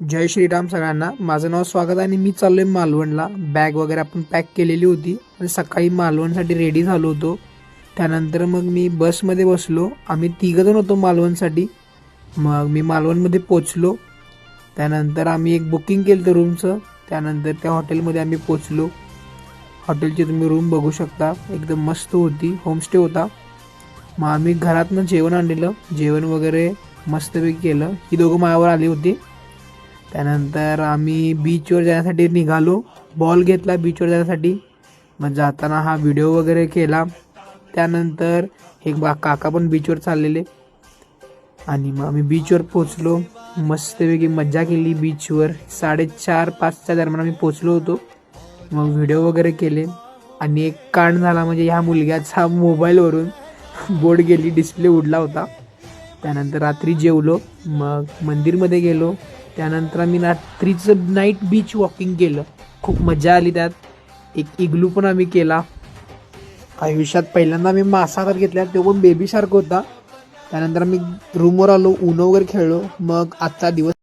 जय श्रीराम सगळ्यांना. माझं नाव स्वागत आहे आणि मी चाललोय मालवणला. बॅग वगैरे आपण पॅक केलेली होती आणि सकाळी मालवणसाठी रेडी झालो होतो. त्यानंतर मग मी बसमध्ये बसलो. आम्ही तिघंजण होतो मालवणसाठी. मग मी मालवणमध्ये पोचलो. त्यानंतर आम्ही एक बुकिंग केलं होतं रूमचं. त्यानंतर त्या हॉटेलमध्ये आम्ही पोचलो. हॉटेलची तुम्ही रूम बघू शकता, एकदम मस्त होती, होमस्टे होता. मग आम्ही घरातनं जेवण आणलेलं, जेवण वगैरे मस्तपैकी केलं. ही दोघं माझ्यावर आली होती. त्यानंतर आम्ही बीचवर जाण्यासाठी निघालो. बॉल घेतला बीचवर जाण्यासाठी. मग जाताना हा व्हिडिओ वगैरे केला. त्यानंतर एक काका पण बीचवर चाललेले आणि मग आम्ही बीचवर पोचलो. मस्तपैकी मज्जा केली बीचवर. 4:30-5च्या दरम्यान आम्ही पोचलो होतो. मग व्हिडिओ वगैरे केले आणि एक कांड झाला, म्हणजे ह्या मुलग्याचा मोबाईलवरून बोर्ड गेली, डिस्प्ले उडला होता. त्यानंतर रात्री जेवलो, मग मंदिरमध्ये गेलो. त्यानंतर आम्ही रात्रीचं नाईट बीच वॉकिंग केलं. खूप मजा आली त्यात. एक इग्लू पण आम्ही केला. आयुष्यात पहिल्यांदा आम्ही मासा हातात घेतला, तो पण बेबीसारखं होता. त्यानंतर आम्ही रूमवर आलो, उनो वगैरे खेळलो. मग आजचा दिवस